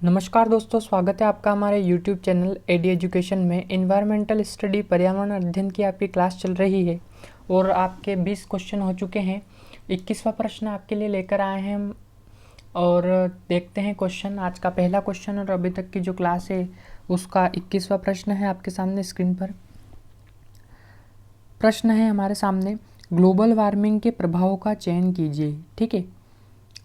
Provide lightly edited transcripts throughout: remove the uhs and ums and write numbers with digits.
नमस्कार दोस्तों, स्वागत है आपका हमारे YouTube चैनल एडी एजुकेशन में। इन्वायरमेंटल स्टडी पर्यावरण अध्ययन की आपकी क्लास चल रही है और आपके 20 क्वेश्चन हो चुके हैं। 21वां प्रश्न आपके लिए लेकर आए हैं हम और देखते हैं क्वेश्चन। आज का पहला क्वेश्चन और अभी तक की जो क्लास है उसका 21वां प्रश्न है आपके सामने स्क्रीन पर। प्रश्न है हमारे सामने, ग्लोबल वार्मिंग के प्रभावों का चयन कीजिए। ठीक है,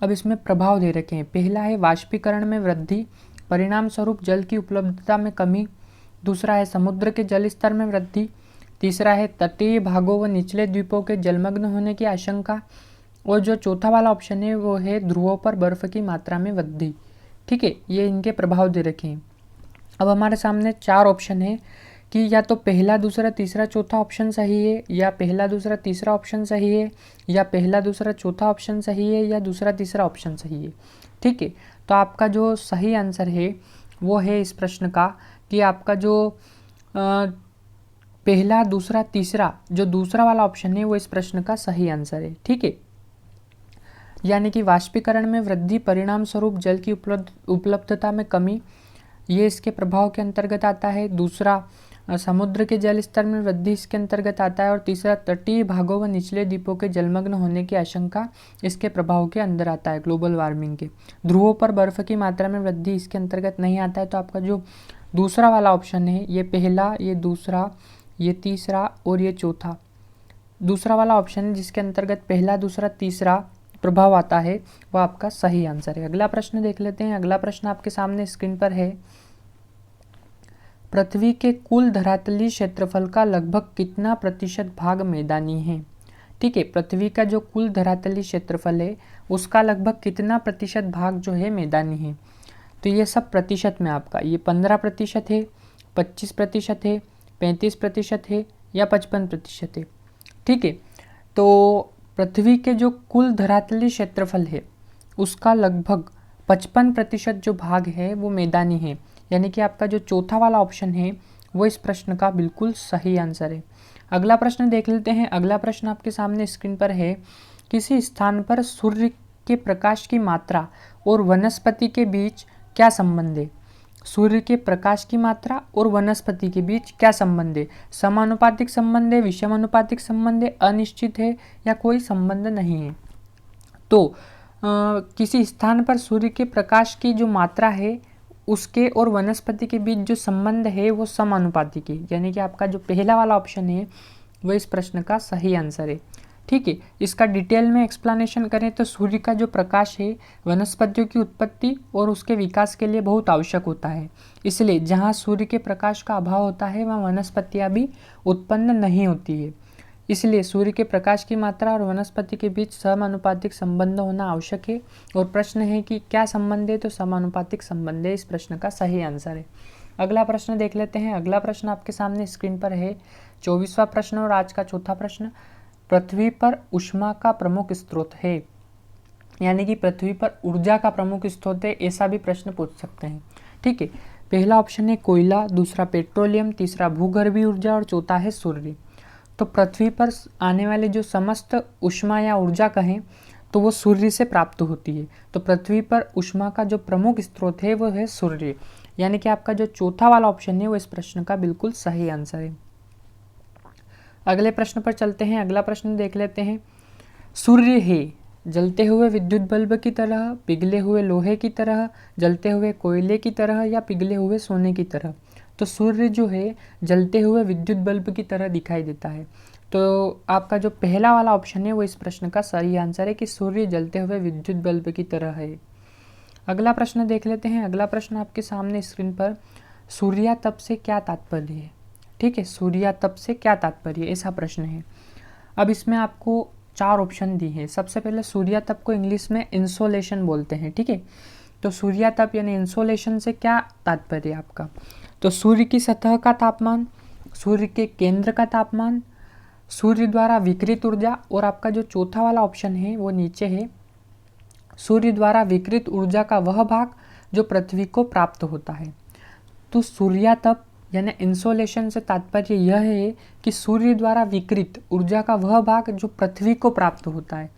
अब इसमें प्रभाव दे रखे हैं। पहला है वाष्पीकरण में वृद्धि, परिणाम स्वरूप जल की उपलब्धता में कमी। दूसरा है समुद्र के जल स्तर में वृद्धि। तीसरा है तटीय भागों व निचले द्वीपों के जलमग्न होने की आशंका। और जो चौथा वाला ऑप्शन है वो है ध्रुवों पर बर्फ की मात्रा में वृद्धि। ठीक है, ये इनके प्रभाव दे रखे हैं। अब हमारे सामने चार ऑप्शन है कि या तो पहला दूसरा तीसरा चौथा ऑप्शन सही है, या पहला दूसरा तीसरा ऑप्शन सही है, या पहला दूसरा चौथा ऑप्शन सही है, या दूसरा तीसरा ऑप्शन सही है। ठीक है, तो आपका जो सही आंसर है वो है इस प्रश्न का कि आपका जो पहला दूसरा तीसरा जो दूसरा वाला ऑप्शन है वो इस प्रश्न का सही आंसर है। ठीक है, यानी कि वाष्पीकरण में वृद्धि, परिणाम स्वरूप जल की उपलब्धता में कमी, ये इसके प्रभाव के अंतर्गत आता है। दूसरा समुद्र के जल स्तर में वृद्धि इसके अंतर्गत आता है। और तीसरा तटीय भागों व निचले द्वीपों के जलमग्न होने की आशंका इसके प्रभाव के अंदर आता है ग्लोबल वार्मिंग के। ध्रुवों पर बर्फ की मात्रा में वृद्धि इसके अंतर्गत नहीं आता है। तो आपका जो दूसरा वाला ऑप्शन है, ये पहला, ये दूसरा, ये तीसरा और ये चौथा, दूसरा वाला ऑप्शन है जिसके अंतर्गत पहला दूसरा तीसरा प्रभाव आता है, वह आपका सही आंसर है। अगला प्रश्न देख लेते हैं। अगला प्रश्न आपके सामने स्क्रीन पर है, पृथ्वी के कुल धरातलीय क्षेत्रफल का लगभग कितना प्रतिशत भाग मैदानी है। ठीक है, पृथ्वी का जो कुल धरातलीय क्षेत्रफल है उसका लगभग कितना प्रतिशत भाग जो है मैदानी है। तो ये सब प्रतिशत में आपका ये 15% है, 25% है, 35% है या 55% है। ठीक है, तो पृथ्वी के जो कुल धरातलीय क्षेत्रफल है उसका लगभग 55% जो भाग है वो मैदानी है, यानी कि आपका जो चौथा वाला ऑप्शन है वो इस प्रश्न का बिल्कुल सही आंसर है। अगला प्रश्न देख लेते हैं। अगला प्रश्न आपके सामने स्क्रीन पर है, किसी स्थान पर सूर्य के प्रकाश की मात्रा और वनस्पति के बीच क्या संबंध है। सूर्य के प्रकाश की मात्रा और वनस्पति के बीच क्या संबंध है। समानुपातिक संबंध है, विषमानुपातिक संबंध है, अनिश्चित है या कोई संबंध नहीं है। तो किसी स्थान पर सूर्य के प्रकाश की जो मात्रा है उसके और वनस्पति के बीच जो संबंध है वो समानुपातिक है, यानी कि आपका जो पहला वाला ऑप्शन है वो इस प्रश्न का सही आंसर है। ठीक है, इसका डिटेल में एक्सप्लेनेशन करें तो सूर्य का जो प्रकाश है वनस्पतियों की उत्पत्ति और उसके विकास के लिए बहुत आवश्यक होता है। इसलिए जहाँ सूर्य के प्रकाश का अभाव होता है वहाँ वनस्पतियाँ भी उत्पन्न नहीं होती है। इसलिए सूर्य के प्रकाश की मात्रा और वनस्पति के बीच समानुपातिक संबंध होना आवश्यक है। और प्रश्न है कि क्या संबंध है, तो समानुपातिक संबंध है इस प्रश्न का सही आंसर है। अगला प्रश्न देख लेते हैं। अगला प्रश्न आपके सामने स्क्रीन पर है, 24वां प्रश्न और आज का चौथा प्रश्न, पृथ्वी पर ऊष्मा का प्रमुख स्रोत है, यानी कि पृथ्वी पर ऊर्जा का प्रमुख स्रोत है, ऐसा भी प्रश्न पूछ सकते हैं। ठीक है, पहला ऑप्शन है कोयला, दूसरा पेट्रोलियम, तीसरा भूगर्भीय ऊर्जा और चौथा है सूर्य। तो पृथ्वी पर आने वाले जो समस्त ऊष्मा या ऊर्जा कहें तो वो सूर्य से प्राप्त होती है। तो पृथ्वी पर ऊष्मा का जो प्रमुख स्रोत है वो है सूर्य, यानी कि आपका जो चौथा वाला ऑप्शन है वो इस प्रश्न का बिल्कुल सही आंसर है। अगले प्रश्न पर चलते हैं। अगला प्रश्न देख लेते हैं, सूर्य है जलते हुए विद्युत बल्ब की तरह, पिघले हुए लोहे की तरह, जलते हुए कोयले की तरह या पिघले हुए सोने की तरह। तो सूर्य जो है जलते हुए विद्युत बल्ब की तरह दिखाई देता है। तो आपका जो पहला वाला ऑप्शन है वो इस प्रश्न का सही आंसर है कि सूर्य जलते हुए विद्युत बल्ब की तरह है। अगला प्रश्न देख लेते हैं। अगला प्रश्न आपके सामने स्क्रीन पर, सूर्यातप से क्या तात्पर्य है। ठीक है, सूर्यातप से क्या तात्पर्य है, ऐसा प्रश्न है। अब इसमें आपको चार ऑप्शन दी है। सबसे पहले सूर्यातप को इंग्लिश में इंसोलेशन बोलते हैं। ठीक है, तो सूर्यातप यानी इंसोलेशन से क्या तात्पर्य है आपका, तो सूर्य की सतह का तापमान, सूर्य के केंद्र का तापमान, सूर्य द्वारा विकिरित ऊर्जा, और आपका जो चौथा वाला ऑप्शन है वो नीचे है, सूर्य द्वारा विकिरित ऊर्जा का वह भाग जो पृथ्वी को प्राप्त होता है। तो सूर्यातप यानी इंसोलेशन से तात्पर्य यह है कि सूर्य द्वारा विकिरित ऊर्जा का वह भाग जो पृथ्वी को प्राप्त होता है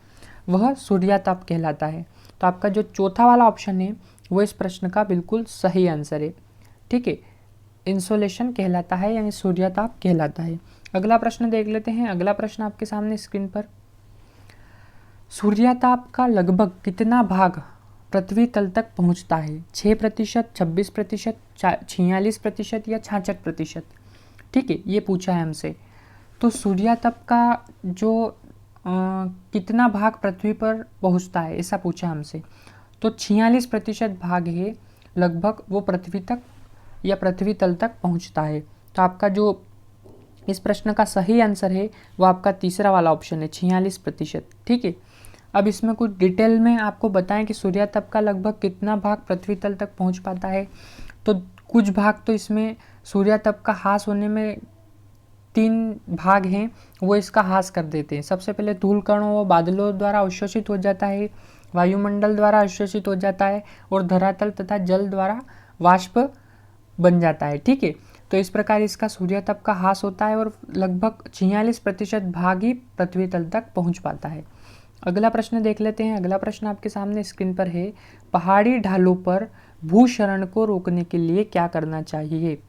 वह सूर्यातप कहलाता है। तो आपका जो चौथा वाला ऑप्शन है वो इस प्रश्न का बिल्कुल सही आंसर है। ठीक है, इंसोलेशन कहलाता है यानी सूर्यताप कहलाता है। अगला प्रश्न देख लेते हैं। अगला प्रश्न आपके सामने स्क्रीन पर, सूर्यताप का लगभग कितना भाग पृथ्वी तल तक पहुंचता है? 6%, 26%, 46% या 66%? ठीक है, ये पूछा है हमसे। तो सूर्यताप का जो कितना भाग पृथ्वी पर पहुंचता है, ऐसा पूछा हमसे। तो 46% भाग है लगभग, वो पृथ्वी तक या पृथ्वी तल तक पहुंचता है। तो आपका जो इस प्रश्न का सही आंसर है वो आपका तीसरा वाला ऑप्शन है, 46%। ठीक है, अब इसमें कुछ डिटेल में आपको बताएं कि सूर्यताप का लगभग कितना भाग पृथ्वी तल तक पहुंच पाता है। तो कुछ भाग तो इसमें सूर्यताप का ह्रास होने में 3 भाग हैं, वो इसका ह्रास कर देते हैं। सबसे पहले धूल कणों व बादलों द्वारा अवशोषित हो जाता है, वायुमंडल द्वारा अवशोषित हो जाता है और धरातल तथा जल द्वारा वाष्प बन जाता है। ठीक है, तो इस प्रकार इसका सूर्यताप का ह्रास होता है और लगभग 46% भाग ही पृथ्वी तल तक पहुंच पाता है। अगला प्रश्न देख लेते हैं। अगला प्रश्न आपके सामने स्क्रीन पर है, पहाड़ी ढालों पर भूक्षरण को रोकने के लिए क्या करना चाहिए?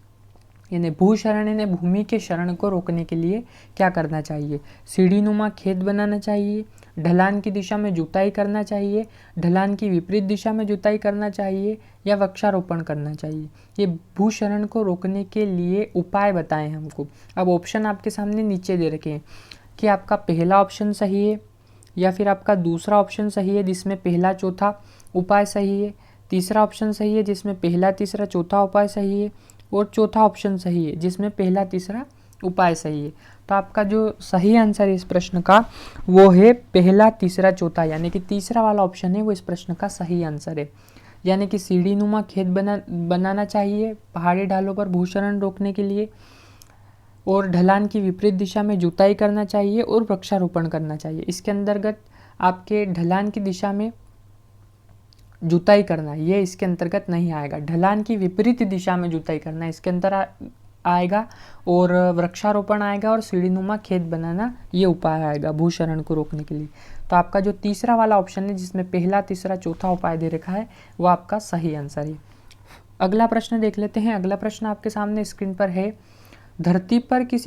यानी भूक्षरण यानी भूमि के क्षरण को रोकने के लिए क्या करना चाहिए? सीढ़ीनुमा खेत बनाना चाहिए, ढलान की दिशा में जुताई करना चाहिए, ढलान की विपरीत दिशा में जुताई करना चाहिए या वृक्षारोपण करना चाहिए? ये भूक्षरण को रोकने के लिए उपाय बताएं हमको। अब ऑप्शन आपके सामने नीचे दे रखे हैं कि आपका पहला ऑप्शन सही है या फिर आपका दूसरा ऑप्शन सही है जिसमें पहला चौथा उपाय सही है, तीसरा ऑप्शन सही है जिसमें पहला तीसरा चौथा उपाय सही है और चौथा ऑप्शन सही है जिसमें पहला तीसरा उपाय सही है। तो आपका जो सही आंसर है इस प्रश्न का वो है पहला तीसरा चौथा, यानी कि तीसरा वाला ऑप्शन है वो इस प्रश्न का सही आंसर है। यानी कि सीढ़ीनुमा खेत बनाना चाहिए पहाड़ी ढालों पर भूक्षरण रोकने के लिए, और ढलान की विपरीत दिशा में जुताई करना चाहिए और वृक्षारोपण करना चाहिए। इसके अंतर्गत आपके ढलान की दिशा में जुताई करना, ये इसके अंतर्गत नहीं आएगा। ढलान की विपरीत दिशा में जुताई करना इसके अंदर आएगा, और वृक्षारोपण आएगा, और सीढ़ीनुमा खेत बनाना ये उपाय आएगा भूक्षरण को रोकने के लिए। तो आपका जो तीसरा वाला ऑप्शन है जिसमें पहला तीसरा चौथा उपाय दे रखा है वो आपका सही आंसर है। अगला प्रश्न देख लेते हैं। अगला प्रश्न आपके सामने स्क्रीन पर है, धरती पर किस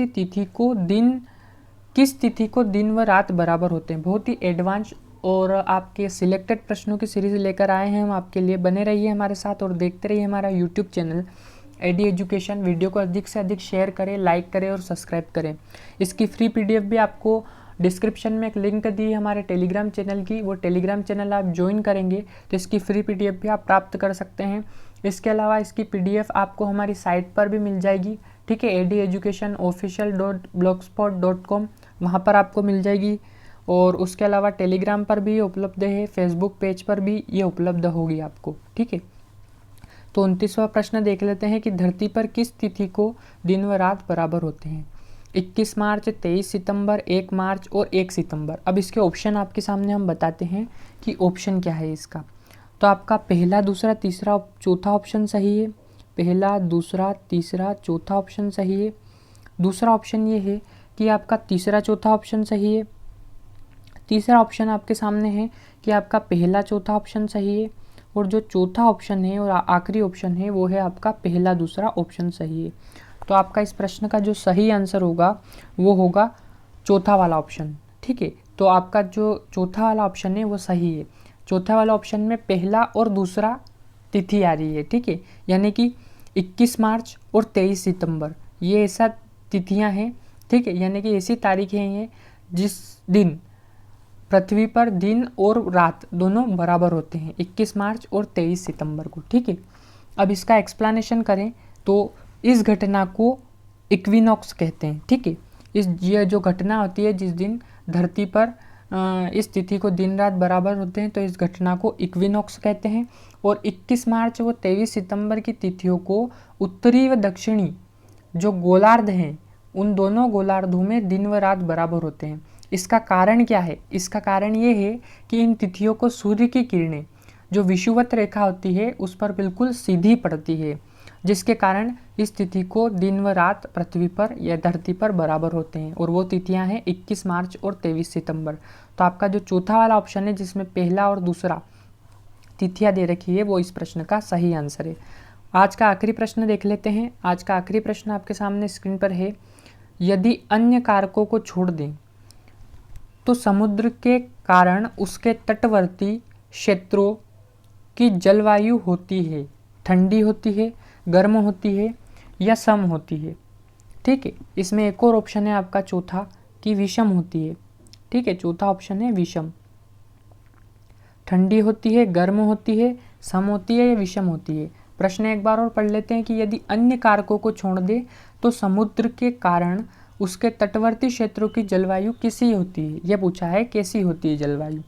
तिथि को दिन व रात बराबर होते हैं? बहुत ही एडवांस और आपके सिलेक्टेड प्रश्नों की सीरीज लेकर आए हैं हम आपके लिए। बने रहिए हमारे साथ और देखते रहिए हमारा YouTube channel AD education. Video को अधिक से अधिक शेयर करें, लाइक करें और सब्सक्राइब करें। इसकी फ्री पीडीएफ भी आपको डिस्क्रिप्शन में एक लिंक दी है हमारे टेलीग्राम चैनल की, वो टेलीग्राम चैनल आप ज्वाइन करेंगे तो इसकी फ्री पीडीएफ भी आप प्राप्त कर सकते हैं। इसके अलावा इसकी पीडीएफ आपको हमारी साइट पर भी मिल जाएगी। ठीक है, edueducationofficial.blogspot.com, वहाँ पर आपको मिल जाएगी। और उसके अलावा टेलीग्राम पर भी उपलब्ध है, फेसबुक पेज पर भी ये उपलब्ध होगी आपको। ठीक है, तो 29वां प्रश्न देख लेते हैं कि धरती पर किस तिथि को दिन व रात बराबर होते हैं? 21 मार्च, 23 सितंबर, 1 मार्च और 1 सितंबर। अब इसके ऑप्शन आपके सामने हम बताते हैं कि ऑप्शन क्या है इसका। तो आपका पहला दूसरा तीसरा चौथा ऑप्शन सही है। पहला दूसरा तीसरा चौथा ऑप्शन सही है। दूसरा ऑप्शन ये है कि आपका तीसरा चौथा ऑप्शन सही है। तीसरा ऑप्शन आपके सामने है कि आपका पहला चौथा ऑप्शन सही है, और जो चौथा ऑप्शन है और आखिरी ऑप्शन है वो है आपका पहला दूसरा ऑप्शन सही है। तो आपका इस प्रश्न का जो सही आंसर होगा वो होगा चौथा वाला ऑप्शन। ठीक है, तो आपका जो चौथा वाला ऑप्शन है वो सही है। चौथा वाला ऑप्शन में पहला और दूसरा तिथि आ रही है। ठीक है, यानी कि 21 मार्च और 23 सितंबर ये ऐसा तिथियां हैं। ठीक है, यानी कि ऐसी तारीखें हैं जिस दिन पृथ्वी पर दिन और रात दोनों बराबर होते हैं, 21 मार्च और 23 सितंबर को। ठीक है, अब इसका एक्सप्लेनेशन करें तो इस घटना को इक्विनॉक्स कहते हैं। ठीक है, ये जो घटना होती है जिस दिन धरती पर इस तिथि को दिन रात बराबर होते हैं तो इस घटना को इक्विनॉक्स कहते हैं। और 21 मार्च व 23 सितंबर की तिथियों को उत्तरी व दक्षिणी जो गोलार्ध हैं उन दोनों गोलार्धों में दिन व रात बराबर होते हैं। इसका कारण क्या है? इसका कारण ये है कि इन तिथियों को सूर्य की किरणें जो विषुवत रेखा होती है उस पर बिल्कुल सीधी पड़ती है, जिसके कारण इस तिथि को दिन व रात पृथ्वी पर या धरती पर बराबर होते हैं। और वो तिथियां हैं 21 मार्च और 23 सितंबर। तो आपका जो चौथा वाला ऑप्शन है जिसमें पहला और दूसरा तिथियां दे रखी है वो इस प्रश्न का सही आंसर है। आज का आखिरी प्रश्न देख लेते हैं। आज का आखिरी प्रश्न आपके सामने स्क्रीन पर है, यदि अन्य कारकों को छोड़ दें तो समुद्र के कारण उसके तटवर्ती क्षेत्रों की जलवायु होती है ठंडी होती है, गर्म होती है या सम होती है। ठीक है, इसमें एक और ऑप्शन है आपका चौथा कि विषम होती है। ठीक है, चौथा ऑप्शन है विषम। ठंडी होती है, गर्म होती है, सम होती है या विषम होती है। प्रश्न एक बार और पढ़ लेते हैं कि यदि अन्य कारकों को छोड़ दे तो समुद्र के कारण उसके तटवर्ती क्षेत्रों की जलवायु कैसी होती है। यह पूछा है कैसी होती है जलवायु।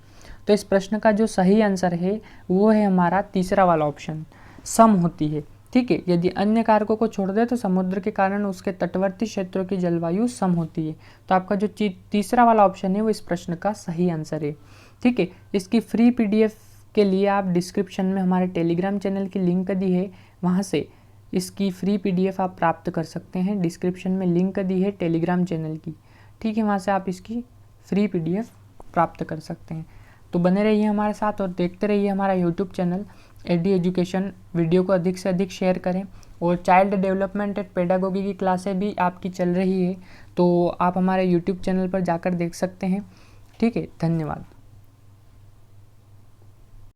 तो इस प्रश्न का जो सही आंसर है वो है हमारा तीसरा वाला ऑप्शन, सम होती है। ठीक है, यदि अन्य कारकों को छोड़ दे तो समुद्र के कारण उसके तटवर्ती क्षेत्रों की जलवायु सम होती है। तो आपका जो तीसरा वाला ऑप्शन है वो इस प्रश्न का सही आंसर है। ठीक है, इसकी फ्री पीडीएफ के लिए आप डिस्क्रिप्शन में हमारे टेलीग्राम चैनल की लिंक दी है, वहाँ से इसकी फ्री पीडीएफ आप प्राप्त कर सकते हैं। डिस्क्रिप्शन में लिंक दी है टेलीग्राम चैनल की। ठीक है, वहाँ से आप इसकी फ्री पीडीएफ प्राप्त कर सकते हैं। तो बने रहिए हमारे साथ और देखते रहिए हमारा YouTube channel AD education. Video को अधिक से अधिक शेयर करें और चाइल्ड डेवलपमेंट एंड पेडागोगी की क्लासें भी आपकी चल रही है, तो आप हमारे यूट्यूब चैनल पर जाकर देख सकते हैं। ठीक है, धन्यवाद।